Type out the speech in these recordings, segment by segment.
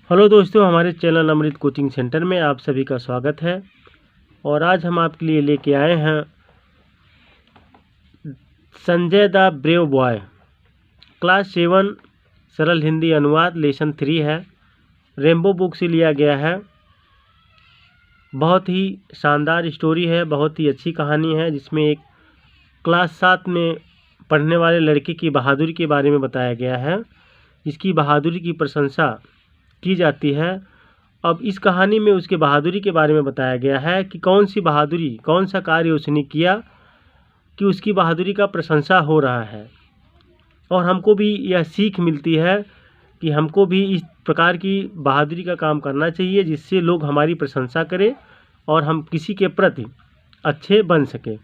Hello दोस्तों, हमारे channel अमृत coaching centre में आप सभी का स्वागत है। और आज हम आपके लिए लेके आए हैं Sanjay the brave boy class 7 सरल हिंदी अनुवाद लेसन 3 है। रेम्बो बुक से लिया गया है। बहुत ही शानदार स्टोरी है, बहुत ही अच्छी कहानी है, जिसमें एक क्लास 7 में पढ़ने वाले लड़के की बहादुरी के बारे में बताया गया है, जिसकी बहादुरी की प्रशंसा की जाती है। अब इस कहानी में उसके बहादुरी के बारे में बताया गया है कि कौन सी बहादुरी, कौन सा कार्य उसने किया कि उसकी बहादुरी का प्रशंसा हो रहा है। और हमको भी यह सीख मिलती है कि हमको भी इस प्रकार की बहादुरी का काम करना चाहिए, जिससे लोग हमारी प्रशंसा करें और हम किसी के प्रति अच्छे बन सकें।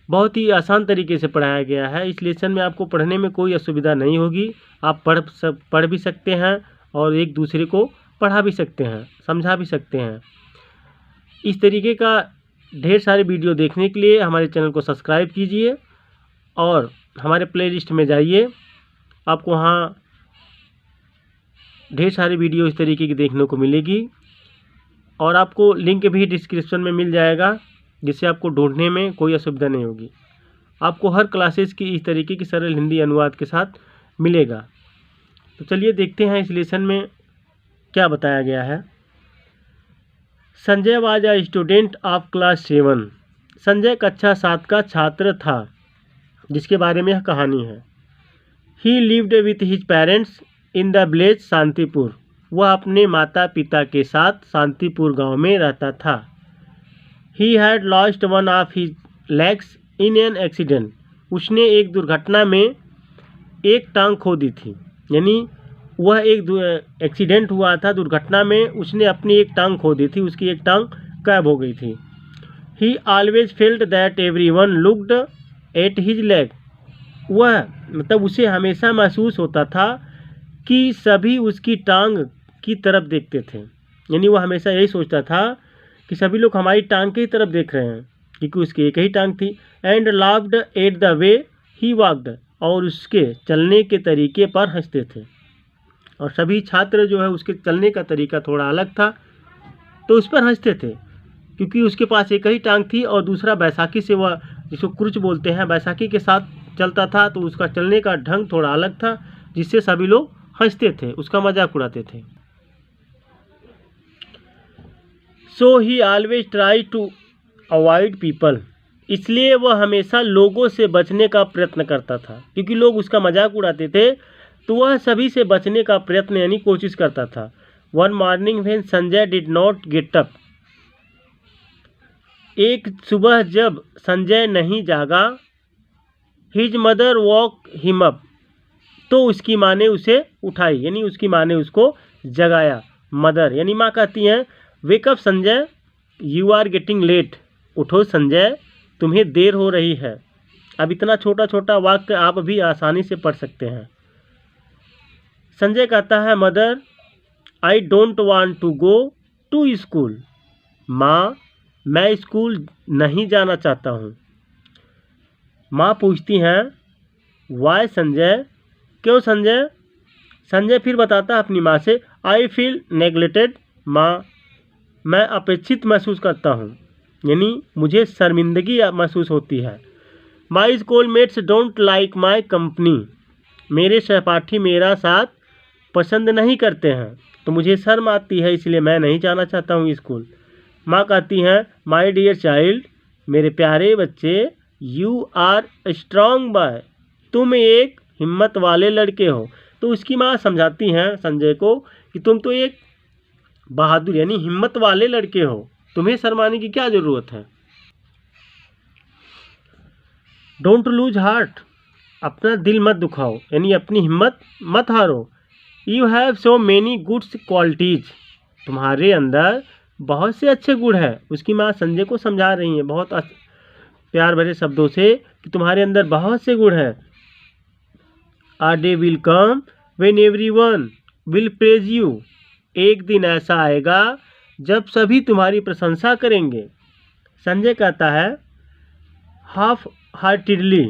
बहुत ही आसान तरीके से पढ़ाया गया है। इस लेसन में आपको पढ़ने में कोई असुविधा नहीं होगी। आप पढ़ भी सकते हैं और एक दूसरे को पढ़ा भी सकते हैं, समझा भी सकते हैं। इस तरीके का ढेर सारे वीडियो देखने के लिए हमारे चैनल को सब्सक्राइब कीजिए और हमारे प्लेलिस्ट में जाइए। आपको वहाँ ढेर सारी वीडियो इस तरीके की देखने को मिलेगी और आपको लिंक भी डिस्क्रिप्शन में मिल जाएगा, जिससे आपको ढूंढने में कोई असुविधा नहीं होगी। आपको हर क्लासेस की इस तरीके की सरल हिंदी अनुवाद के साथ मिलेगा। तो चलिए देखते हैं इस लेसन में क्या बताया गया है। Sanjay was a student of class 7। Sanjay कक्षा 7 का छात्र था, जिसके बारे में यह कहानी है। ही lived with his parents in the village Shantipur. वह अपने माता पिता के साथ शांतिपुर गांव में रहता था। He had lost one of his legs in an accident. उसने एक दुर्घटना में एक टांग खो दी थी, यानी वह एक एक्सीडेंट हुआ था, दुर्घटना में उसने अपनी एक टांग खो दी थी, उसकी एक टांग गायब हो गई थी। ही always felt that everyone looked at his leg. वह मतलब उसे हमेशा महसूस होता था कि सभी उसकी टांग की तरफ देखते थे, यानी वह हमेशा यही सोचता था कि सभी लोग हमारी टांग की तरफ देख रहे हैं, क्योंकि उसकी एक ही टांग थी। And laughed at the way he walked. और उसके चलने के तरीके पर हंसते थे। और सभी छात्र जो है उसके चलने का तरीका थोड़ा अलग था, तो उस पर हंसते थे, क्योंकि उसके पास एक ही टांग थी और दूसरा बैसाखी से, वह जिसको क्रुच बोलते हैं, बैसाखी के साथ चलता था, तो उसका चलने का ढंग थोड़ा अलग था, जिससे सभी लोग हंसते थे, उसका मजाक उड़ाते थे। So he always try to avoid people. इसलिए वह हमेशा लोगों से बचने का प्रयत्न करता था, क्योंकि लोग उसका मजाक उड़ाते थे, तो वह सभी से बचने का प्रयत्न यानी कोशिश करता था। One morning when Sanjay did not get up. एक सुबह जब संजय नहीं जागा, his mother walk him up. तो उसकी माँ ने उसे उठाई, यानी उसकी माँ ने उसको जगाया। मदर यानी माँ कहती हैं, wake up Sanjay, you are getting late. उठो संजय, तुम्हें देर हो रही है। अब इतना छोटा छोटा वाक्य आप भी आसानी से पढ़ सकते हैं। संजय कहता है, mother I don't want to go to school. माँ, मैं स्कूल नहीं जाना चाहता हूँ। माँ पूछती हैं, वाई संजय, क्यों संजय? संजय फिर बताता है अपनी माँ से, आई फील नेग्लेक्टेड। माँ, मैं अपेक्षित महसूस करता हूँ, यानी मुझे शर्मिंदगी महसूस होती है। My schoolmates don't like my company. मेरे सहपाठी मेरा साथ पसंद नहीं करते हैं, तो मुझे शर्म आती है, इसलिए मैं नहीं जाना चाहता हूँ स्कूल। माँ कहती हैं, माई डियर चाइल्ड, मेरे प्यारे बच्चे, यू आर स्ट्रॉन्ग बॉय। तुम एक हिम्मत वाले लड़के हो। तो उसकी माँ समझाती हैं संजय को कि तुम तो एक बहादुर यानी हिम्मत वाले लड़के हो, तुम्हें शर्माने की क्या ज़रूरत है। Don't lose heart. अपना दिल मत दुखाओ, यानी अपनी हिम्मत मत हारो। You have so many goods qualities. तुम्हारे अंदर बहुत से अच्छे गुण हैं। उसकी माँ संजय को समझा रही हैं बहुत प्यार भरे शब्दों से कि तुम्हारे अंदर बहुत से गुण हैं। A day will come when everyone will praise you. एक दिन ऐसा आएगा जब सभी तुम्हारी प्रशंसा करेंगे। संजय कहता है, half heartedly,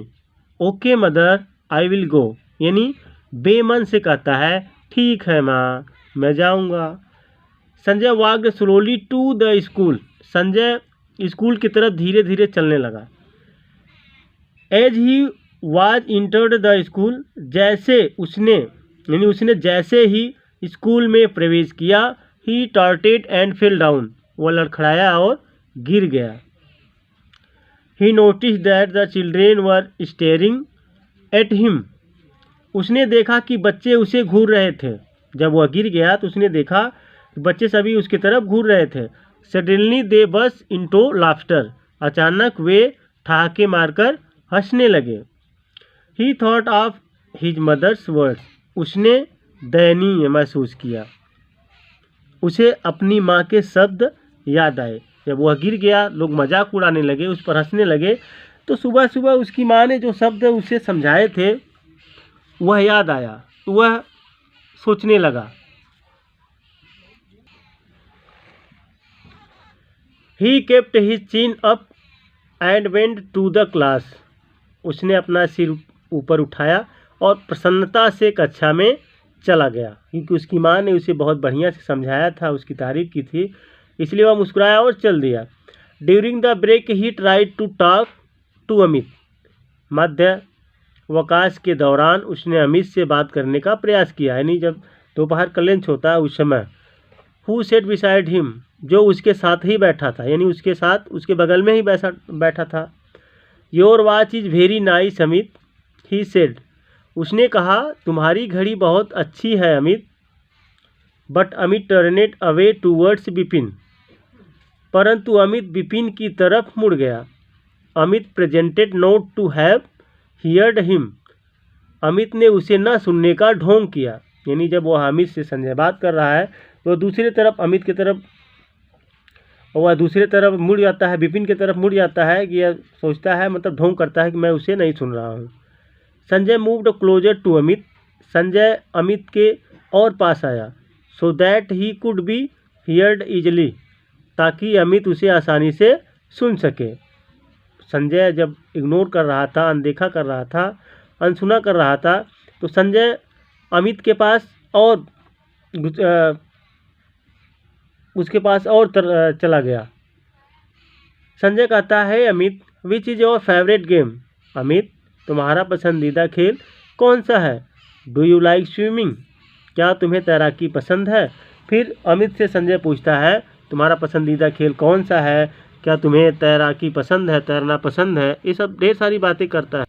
okay mother I will go, यानी बेमन से कहता है, ठीक है माँ, मैं जाऊँगा। Sanjay walked slowly to the school. Sanjay school की तरफ धीरे धीरे चलने लगा। As he was entered the school, जैसे उसने जैसे ही स्कूल में प्रवेश किया, he tottered and fell down, वह लड़खड़ाया और गिर गया। He notice that the children were staring at him, उसने देखा कि बच्चे उसे घूर रहे थे। जब वह गिर गया तो उसने देखा कि बच्चे सभी उसकी तरफ घूर रहे थे। सडनली दे बस इनटू लाफ्टर, अचानक वे ठहाके मारकर हंसने लगे। He thought of his mother's words, उसने दयनीय महसूस किया। उसे अपनी माँ के शब्द याद आए। जब वह गिर गया, लोग मजाक उड़ाने लगे, उस पर हंसने लगे, तो सुबह सुबह उसकी माँ ने जो शब्द उसे समझाए थे वह याद आया। वह सोचने लगा। He kept his chin up and went to the class, उसने अपना सिर ऊपर उठाया और प्रसन्नता से कक्षा में चला गया, क्योंकि उसकी माँ ने उसे बहुत बढ़िया से समझाया था, उसकी तारीफ की थी, इसलिए वह मुस्कुराया और चल दिया। During the break he tried to talk to Amit, मध्यावकाश के दौरान उसने अमित से बात करने का प्रयास किया, यानी जब दोपहर का लंच होता है उस समय। हु सेट बिसाइड हिम, जो उसके साथ ही बैठा था, यानी उसके साथ उसके बगल में ही बैठा था। Your watch is very nice Amit, he said, उसने कहा तुम्हारी घड़ी बहुत अच्छी है Amit. But Amit turned away towards Vipin, परंतु अमित विपिन की तरफ मुड़ गया। Amit presented not to have heard him, Amit ने उसे न सुनने का ढोंग किया, यानी जब वह अमित से संजय बात कर रहा है तो दूसरी तरफ अमित की तरफ, वह दूसरी तरफ मुड़ जाता है, विपिन की तरफ मुड़ जाता है कि यह सोचता है, मतलब ढोंग करता है कि मैं उसे नहीं सुन रहा हूँ। Sanjay moved closer to Amit, Sanjay Amit के और पास आया। So that he could be heard easily, ताकि अमित उसे आसानी से सुन सके। संजय जब इग्नोर कर रहा था, अनदेखा कर रहा था, अनसुना कर रहा था, तो संजय अमित के पास और उसके पास और चला गया। संजय कहता है Amit, which is your favourite game, Amit तुम्हारा पसंदीदा खेल कौन सा है। डू यू लाइक स्विमिंग, क्या तुम्हें तैराकी पसंद है। फिर अमित से संजय पूछता है तुम्हारा पसंदीदा खेल कौन सा है, क्या तुम्हें तैराकी पसंद है, तैरना पसंद है, ये सब ढेर सारी बातें करता है।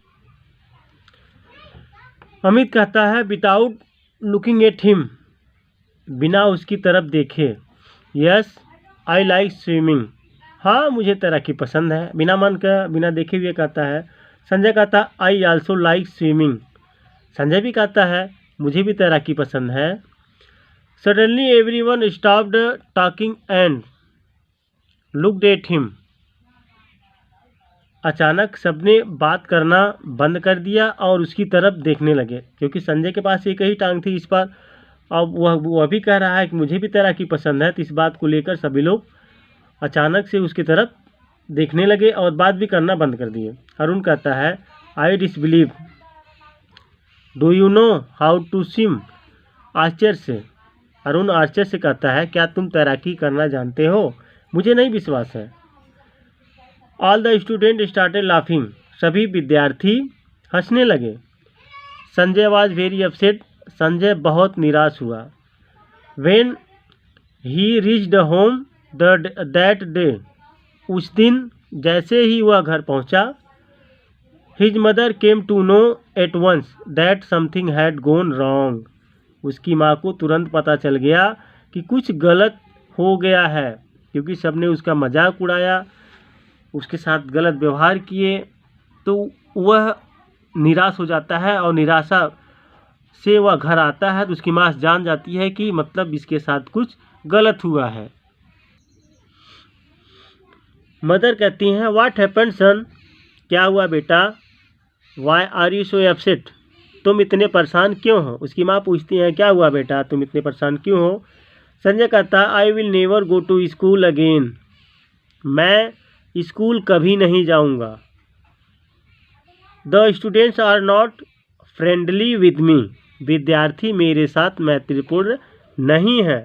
अमित कहता है विदाउट लुकिंग एट हिम, बिना उसकी तरफ देखे। यस आई लाइक स्विमिंग, हाँ मुझे तैराकी पसंद है, बिना मन का बिना देखे हुए कहता है। संजय कहता I also like swimming, Sanjay भी कहता है मुझे भी तैराकी पसंद है। Suddenly everyone stopped talking and looked at him, अचानक सबने बात करना बंद कर दिया और उसकी तरफ देखने लगे, क्योंकि संजय के पास एक ही टांग थी इस बार। अब वह भी कह रहा है कि मुझे भी तैराकी पसंद है, तो इस बात को लेकर सभी लोग अचानक से उसकी तरफ देखने लगे और बात भी करना बंद कर दिए। अरुण कहता है I disbelieve, do you know how to swim, आश्चर्य से, अरुण आश्चर्य से कहता है क्या तुम तैराकी करना जानते हो, मुझे नहीं विश्वास है। All the student started laughing, सभी विद्यार्थी हंसने लगे। Sanjay was very upset, Sanjay बहुत निराश हुआ। When he reached home that day, उस दिन जैसे ही वह घर पहुंचा, his mother came to know at once that something had gone wrong, उसकी माँ को तुरंत पता चल गया कि कुछ गलत हो गया है, क्योंकि सबने उसका मजाक उड़ाया, उसके साथ गलत व्यवहार किए, तो वह निराश हो जाता है और निराशा से वह घर आता है तो उसकी माँ जान जाती है कि मतलब इसके साथ कुछ गलत हुआ है। मदर कहती हैं व्हाट हैपेंड सन, क्या हुआ बेटा। Why are you so upset, तुम इतने परेशान क्यों हो। उसकी माँ पूछती हैं क्या हुआ बेटा, तुम इतने परेशान क्यों हो। संजय कहता I will never go to school again, मैं स्कूल कभी नहीं जाऊंगा। The students are not friendly with me, विद्यार्थी मेरे साथ मैत्रीपूर्ण नहीं है।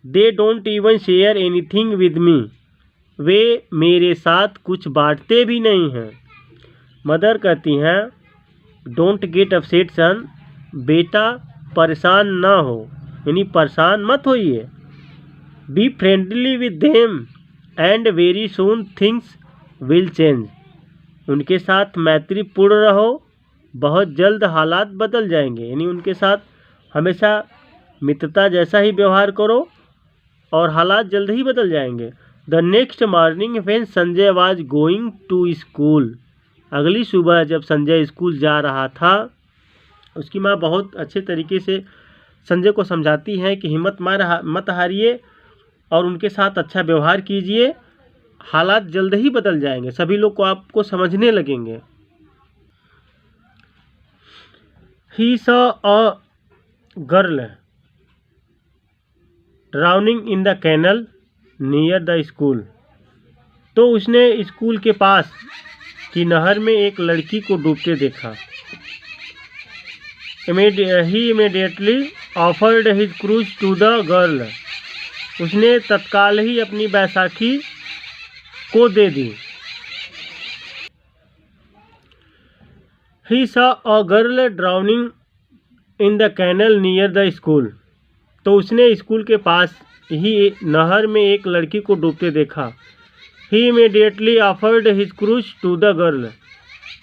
They don't even share anything with me, वे मेरे साथ कुछ बांटते भी नहीं हैं। मदर कहती हैं डोंट गेट अपसेट सन, बेटा परेशान ना हो, यानी परेशान मत होइए। Be friendly with them and very soon things will change, उनके साथ मैत्रीपूर्ण रहो, बहुत जल्द हालात बदल जाएंगे। यानी उनके साथ हमेशा मित्रता जैसा ही व्यवहार करो और हालात जल्द ही बदल जाएंगे। The next morning when Sanjay was going to school, अगली सुबह जब संजय स्कूल जा रहा था, उसकी माँ बहुत अच्छे तरीके से संजय को समझाती हैं कि हिम्मत मत हारिए और उनके साथ अच्छा व्यवहार कीजिए, हालात जल्द ही बदल जाएंगे, सभी लोग को आपको समझने लगेंगे। He saw a girl drowning in the canal near the school, तो उसने स्कूल के पास की नहर में एक लड़की को डूबते देखा। He immediately offered his crutch to the girl, उसने तत्काल ही अपनी बैसाखी को दे दी। He saw a girl drowning in the canal near the school, तो उसने स्कूल के पास ही नहर में एक लड़की को डूबते देखा। He immediately offered his crutch to the girl,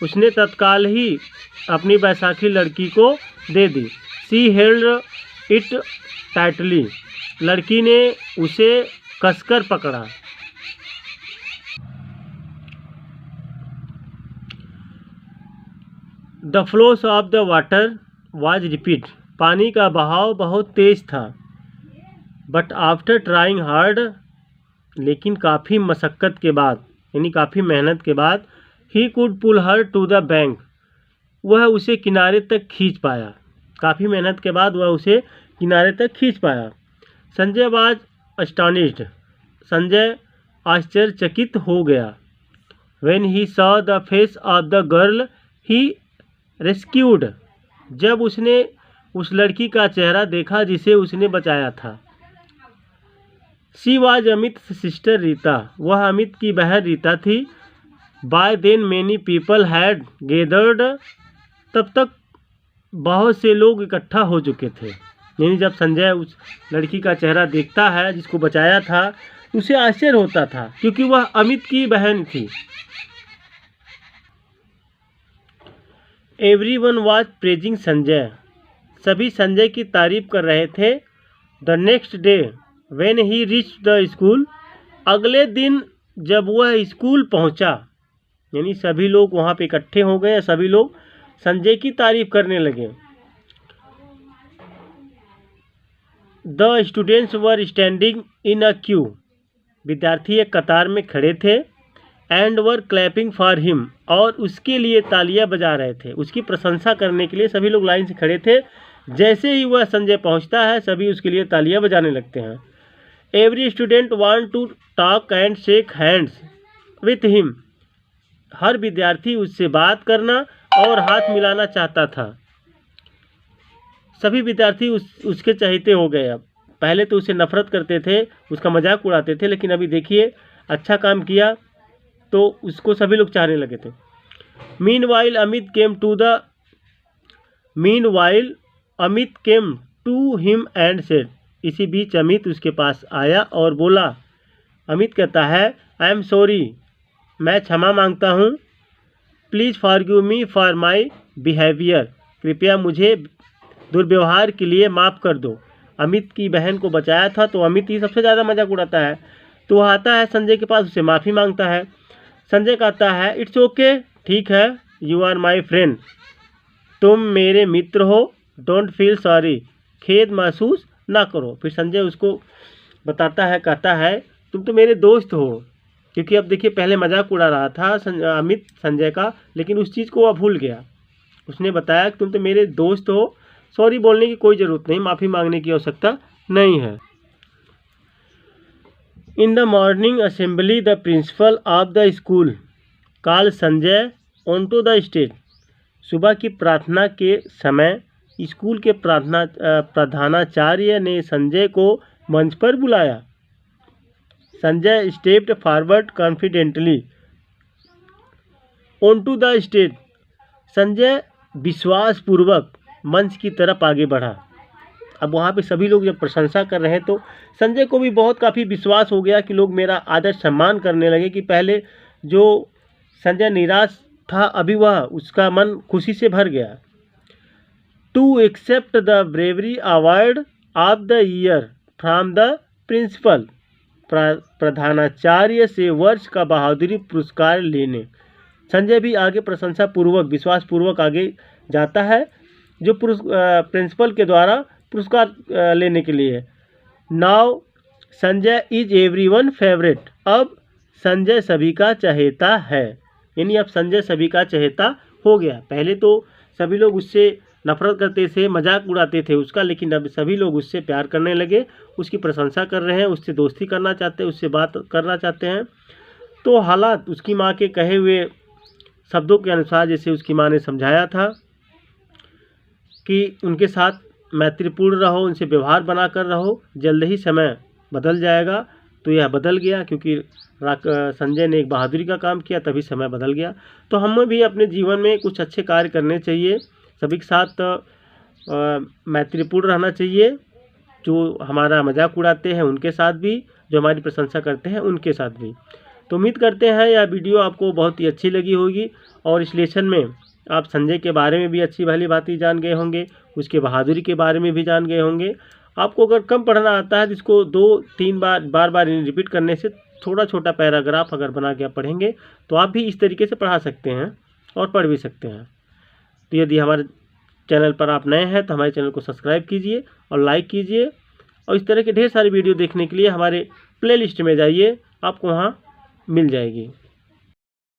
उसने तत्काल ही अपनी बैसाखी लड़की को दे दी। सी हेल्ड इट टाइटली, लड़की ने उसे कसकर पकड़ा। The flows of the water was rapid, पानी का बहाव बहुत तेज था। बट आफ्टर ट्राइंग हार्ड, लेकिन काफ़ी मशक्क़त के बाद, यानी काफ़ी मेहनत के बाद, he could pull her to the bank, वह उसे किनारे तक खींच पाया। काफ़ी मेहनत के बाद वह उसे किनारे तक खींच पाया। संजय वाज अस्टॉनिश्ड, संजय आश्चर्यचकित हो गया। When he saw the face of the girl he rescued, जब उसने उस लड़की का चेहरा देखा जिसे उसने बचाया था। She was Amit sister Rita, वह अमित की बहन रीता थी। By then many people had gathered, तब तक बहुत से लोग इकट्ठा हो चुके थे। यानी जब संजय उस लड़की का चेहरा देखता है जिसको बचाया था, उसे आश्चर्य होता था क्योंकि वह अमित की बहन थी। एवरीवन वाज प्रेजिंग संजय, सभी संजय की तारीफ कर रहे थे। The next day when he reach the school, अगले दिन जब वह स्कूल पहुंचा, यानी सभी लोग वहाँ पे इकट्ठे हो गए, सभी लोग संजय की तारीफ करने लगे। The students were standing in a Q, विद्यार्थी एक कतार में खड़े थे। And were clapping for him, और उसके लिए तालियां बजा रहे थे, उसकी प्रशंसा करने के लिए सभी लोग लाइन से खड़े थे। जैसे ही वह संजय पहुंचता है, सभी उसके लिए तालियां बजाने लगते हैं। Every student want to talk and shake hands with him, हर विद्यार्थी उससे बात करना और हाथ मिलाना चाहता था। सभी विद्यार्थी उसके चहेते हो गए। अब पहले तो उसे नफरत करते थे, उसका मजाक उड़ाते थे, लेकिन अभी देखिए अच्छा काम किया तो उसको सभी लोग चाहने लगे थे। Meanwhile Amit came to him and said, इसी बीच अमित उसके पास आया और बोला। अमित कहता है आई एम सॉरी, मैं क्षमा मांगता हूँ। Please forgive me for my behaviour, कृपया मुझे दुर्व्यवहार के लिए माफ़ कर दो। अमित की बहन को बचाया था तो अमित ही सबसे ज़्यादा मजाक उड़ाता है। तो वह आता है संजय के पास, उससे माफ़ी मांगता है। संजय कहता है इट्स ओके, ठीक है, यू आर माई फ्रेंड, तुम मेरे मित्र हो, डोंट फील सॉरी, खेद महसूस ना करो। फिर संजय उसको बताता है, कहता है तुम तो मेरे दोस्त हो, क्योंकि अब देखिए पहले मजाक उड़ा रहा था अमित संजय का, लेकिन उस चीज़ को वह भूल गया। उसने बताया कि तुम तो मेरे दोस्त हो, सॉरी बोलने की कोई ज़रूरत नहीं, माफ़ी मांगने की आवश्यकता नहीं है। In the morning assembly the principal of the school call Sanjay on to the stage, सुबह की प्रार्थना के समय स्कूल के प्रधानाचार्य ने संजय को मंच पर बुलाया। Sanjay stepped forward confidently onto the stage. Sanjay विश्वासपूर्वक मंच की तरफ आगे बढ़ा। अब वहाँ पे सभी लोग जब प्रशंसा कर रहे हैं तो संजय को भी काफ़ी विश्वास हो गया कि लोग मेरा आदर सम्मान करने लगे, कि पहले जो संजय निराश था अभी वह उसका मन खुशी से भर गया। To accept the bravery award of the year from the principal. प्रधानाचार्य से वर्ष का बहादुरी पुरस्कार लेने। संजय भी आगे प्रशंसा पूर्वक विश्वास पूर्वक आगे जाता है जो प्रिंसिपल के द्वारा पुरस्कार लेने के लिए। Now Sanjay is everyone favourite. अब संजय सभी का चहेता है, यानी अब संजय सभी का चहेता हो गया। पहले तो सभी लोग उससे नफरत करते थे, मजाक उड़ाते थे उसका, लेकिन अब सभी लोग उससे प्यार करने लगे, उसकी प्रशंसा कर रहे हैं, उससे दोस्ती करना चाहते हैं, उससे बात करना चाहते हैं। तो हालात उसकी माँ के कहे हुए शब्दों के अनुसार, जैसे उसकी माँ ने समझाया था कि उनके साथ मैत्रीपूर्ण रहो, उनसे व्यवहार बनाकर रहो, जल्द ही समय बदल जाएगा। तो यह बदल गया, क्योंकि संजय ने एक बहादुरी का काम किया, तभी समय बदल गया। तो हमें भी अपने जीवन में कुछ अच्छे कार्य करने चाहिए, सभी के साथ मैत्रीपूर्ण रहना चाहिए। जो हमारा मजाक उड़ाते हैं उनके साथ भी, जो हमारी प्रशंसा करते हैं उनके साथ भी। तो उम्मीद करते हैं यह वीडियो आपको बहुत ही अच्छी लगी होगी, और इस लेसन में आप संजय के बारे में भी अच्छी भली बातें जान गए होंगे, उसके बहादुरी के बारे में भी जान गए होंगे। आपको अगर कम पढ़ना आता है तो इसको 2-3 बार रिपीट करने से थोड़ा छोटा पैराग्राफ अगर बना के आप पढ़ेंगे तो आप भी इस तरीके से पढ़ा सकते हैं और पढ़ भी सकते हैं। तो यदि हमारे चैनल पर आप नए हैं तो हमारे चैनल को सब्सक्राइब कीजिए और लाइक कीजिए, और इस तरह के ढेर सारी वीडियो देखने के लिए हमारे प्लेलिस्ट में जाइए, आपको वहाँ मिल जाएगी।